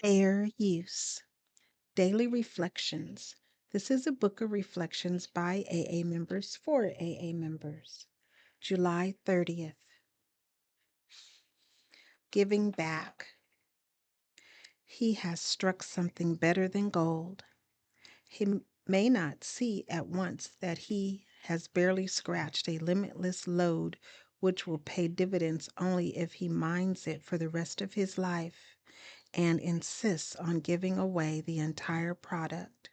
Fair Use Daily Reflections. This is a book of reflections by AA members for AA members. July 30th. Giving back. He has struck something better than gold. He may not see at once that he has barely scratched a limitless load which will pay dividends only if he mines it for the rest of his life and insists on giving away the entire product.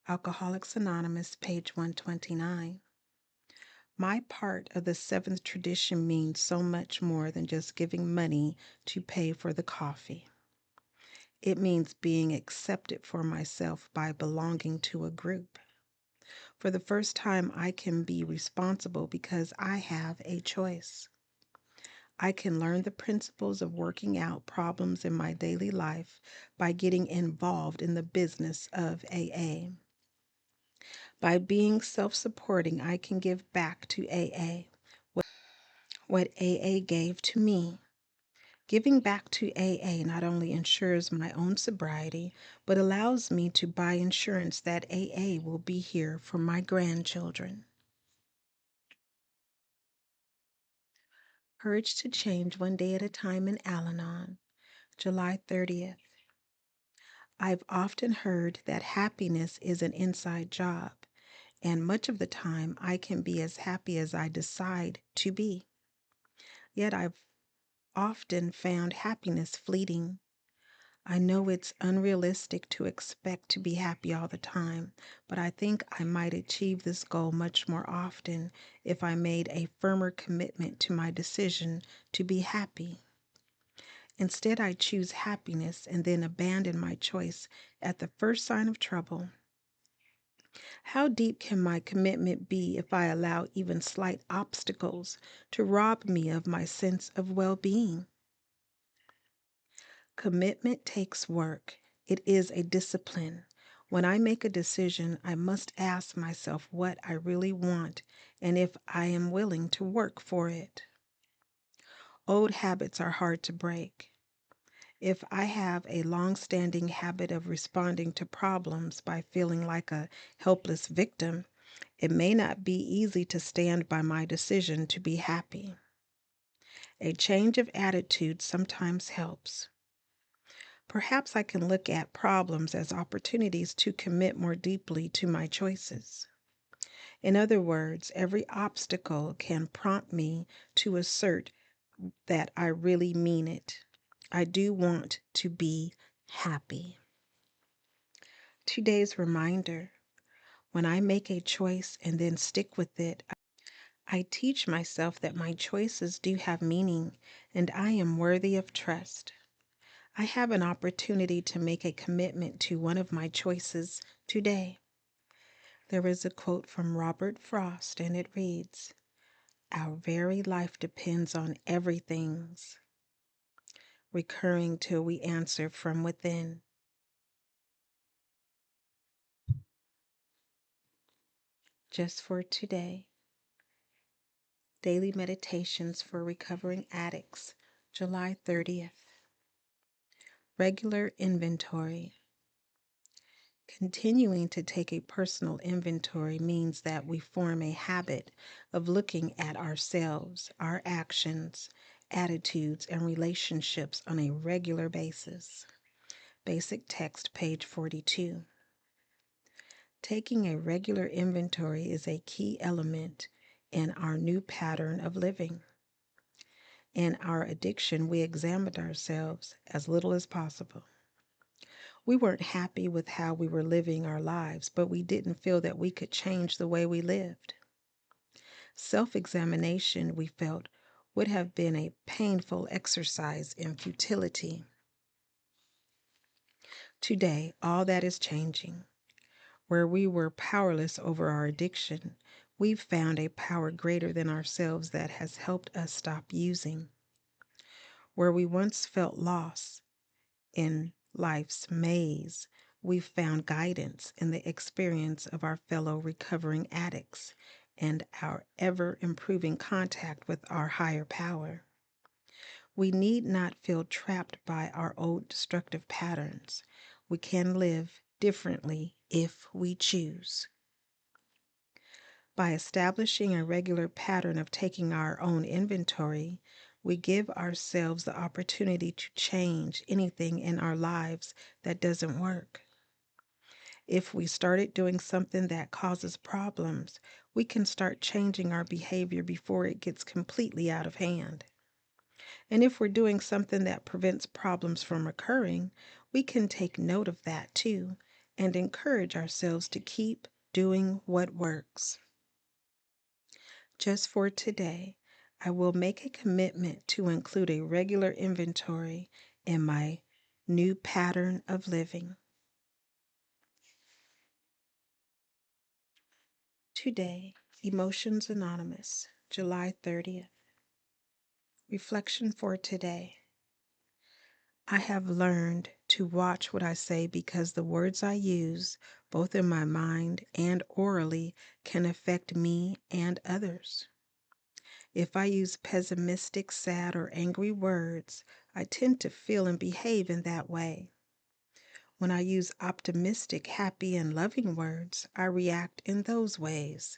Alcoholics Anonymous, page 129. My part of the seventh tradition means so much more than just giving money to pay for the coffee. It means being accepted for myself by belonging to a group. For the first time, I can be responsible because I have a choice. I can learn the principles of working out problems in my daily life by getting involved in the business of AA. By being self-supporting, I can give back to AA what AA gave to me. Giving back to AA not only ensures my own sobriety, but allows me to buy insurance that AA will be here for my grandchildren. Courage to Change One Day at a Time in Al-Anon, July 30th. I've often heard that happiness is an inside job, and much of the time I can be as happy as I decide to be. Yet I've often found happiness fleeting. I know it's unrealistic to expect to be happy all the time, but I think I might achieve this goal much more often if I made a firmer commitment to my decision to be happy. Instead, I choose happiness and then abandon my choice at the first sign of trouble. How deep can my commitment be if I allow even slight obstacles to rob me of my sense of well-being? Commitment takes work. It is a discipline. When I make a decision, I must ask myself what I really want and if I am willing to work for it. Old habits are hard to break. If I have a long-standing habit of responding to problems by feeling like a helpless victim, it may not be easy to stand by my decision to be happy. A change of attitude sometimes helps. Perhaps I can look at problems as opportunities to commit more deeply to my choices. In other words, every obstacle can prompt me to assert that I really mean it. I do want to be happy. Today's reminder: when I make a choice and then stick with it, I teach myself that my choices do have meaning and I am worthy of trust. I have an opportunity to make a commitment to one of my choices today. There is a quote from Robert Frost, and it reads, "Our very life depends on everything's recurring till we answer from within." Just for today, Daily Meditations for Recovering Addicts, July 30th. Regular Inventory. Continuing to take a personal inventory means that we form a habit of looking at ourselves, our actions, attitudes, and relationships on a regular basis. Basic text, page 42. Taking a regular inventory is a key element in our new pattern of living. In our addiction, we examined ourselves as little as possible. We weren't happy with how we were living our lives, but we didn't feel that we could change the way we lived. Self-examination, we felt, would have been a painful exercise in futility. Today, all that is changing. Where we were powerless over our addiction, we've found a power greater than ourselves that has helped us stop using. Where we once felt lost in life's maze, we've found guidance in the experience of our fellow recovering addicts and our ever-improving contact with our higher power. We need not feel trapped by our old destructive patterns. We can live differently if we choose. By establishing a regular pattern of taking our own inventory, we give ourselves the opportunity to change anything in our lives that doesn't work. If we started doing something that causes problems, we can start changing our behavior before it gets completely out of hand. And if we're doing something that prevents problems from occurring, we can take note of that too and encourage ourselves to keep doing what works. Just for today, I will make a commitment to include a regular inventory in my new pattern of living. Today, Emotions Anonymous, July 30th. Reflection for today. I have learned to watch what I say because the words I use, both in my mind and orally, can affect me and others. If I use pessimistic, sad, or angry words, I tend to feel and behave in that way. When I use optimistic, happy, and loving words, I react in those ways.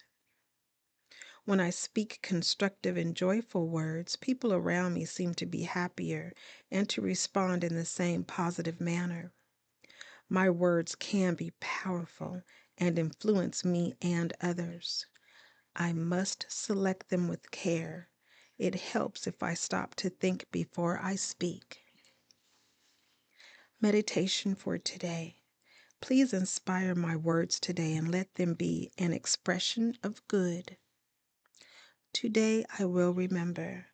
When I speak constructive and joyful words, people around me seem to be happier and to respond in the same positive manner. My words can be powerful and influence me and others. I must select them with care. It helps if I stop to think before I speak. Meditation for today. Please inspire my words today and let them be an expression of good. Today I will remember.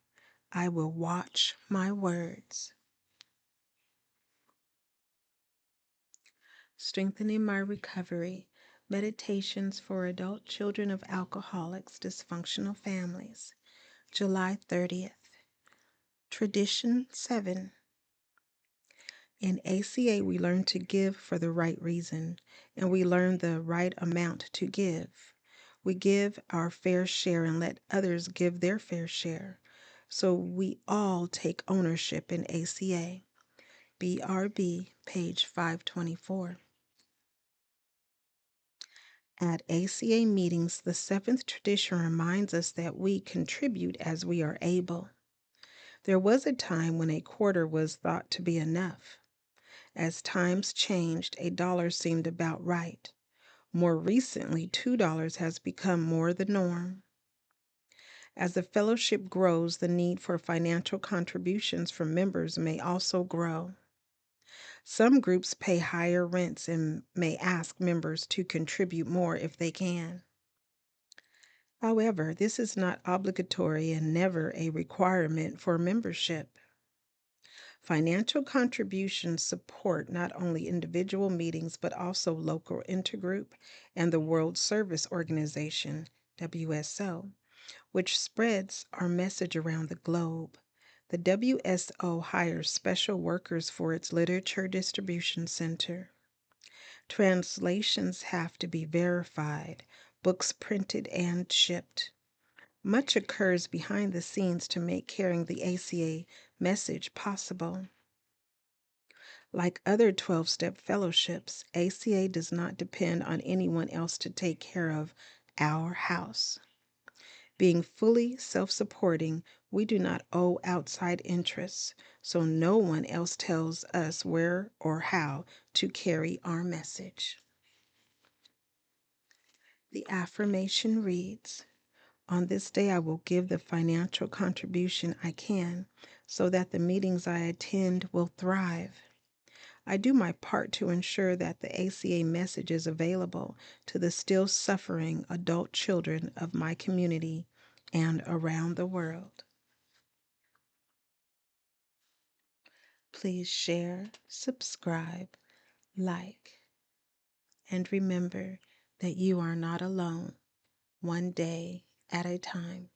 I will watch my words. Strengthening my recovery. Meditations for adult children of alcoholics, dysfunctional families. July 30th. Tradition 7. In ACA, we learn to give for the right reason, and we learn the right amount to give. We give our fair share and let others give their fair share. So we all take ownership in ACA. BRB, page 524. At ACA meetings, the seventh tradition reminds us that we contribute as we are able. There was a time when a quarter was thought to be enough. As times changed, $1 seemed about right. More recently, $2 has become more the norm. As the fellowship grows, the need for financial contributions from members may also grow. Some groups pay higher rents and may ask members to contribute more if they can. However, this is not obligatory and never a requirement for membership. Financial contributions support not only individual meetings but also local intergroup and the World Service Organization, WSO, which spreads our message around the globe. The WSO hires special workers for its literature distribution center. Translations have to be verified, books printed and shipped. Much occurs behind the scenes to make carrying the ACA message possible. Like other 12-step fellowships, ACA does not depend on anyone else to take care of our house. Being fully self-supporting, we do not owe outside interests, so no one else tells us where or how to carry our message. The affirmation reads, "On this day I will give the financial contribution I can so that the meetings I attend will thrive. I do my part to ensure that the ACA message is available to the still suffering adult children of my community and around the world." Please share, subscribe, like, and remember that you are not alone, one day at a time.